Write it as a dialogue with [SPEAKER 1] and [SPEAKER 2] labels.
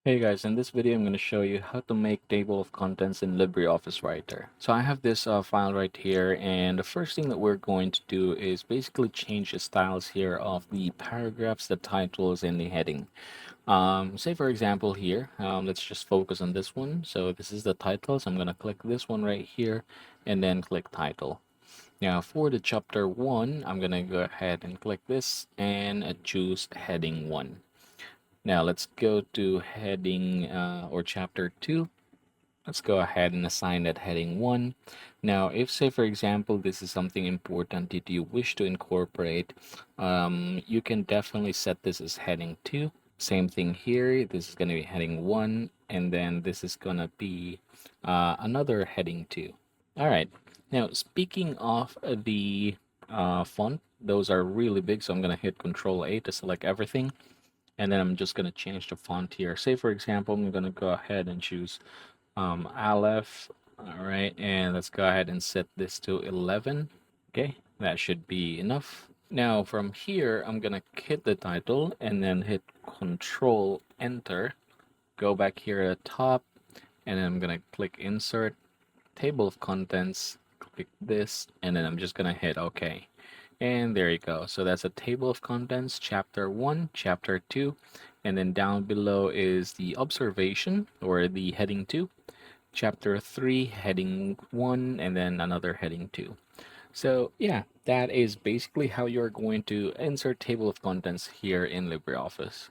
[SPEAKER 1] Hey guys, in this video I'm going to show you how to make table of contents in LibreOffice Writer. So I have this file right here, and the first thing that we're going to do is basically change the styles here of the paragraphs, the titles, and the heading. Say for example here, let's just focus on this one. So this is the title, so I'm going to click this one right here and then click title. Now for the chapter 1, I'm going to go ahead and click this and choose heading 1. Now let's go to heading or chapter 2. Let's go ahead and assign that heading 1. Now, if say for example, this is something important that you wish to incorporate, you can definitely set this as heading 2. Same thing here. This is going to be heading 1, and then this is going to be another heading 2. All right. Now, speaking of the font, those are really big, so I'm going to hit Control A to select everything. And then I'm just going to change the font here. Say, for example, I'm going to go ahead and choose Aleph. All right, and let's go ahead and set this to 11. Okay, that should be enough. Now from here, I'm going to hit the title and then hit Control Enter. Go back here at the top, and then I'm going to click Insert, Table of Contents, click this, and then I'm just going to hit OK. And there you go. So that's a table of contents, chapter 1, chapter 2, and then down below is the observation or the heading 2, chapter 3, heading 1, and then another heading 2. So yeah, that is basically how you're going to insert table of contents here in LibreOffice.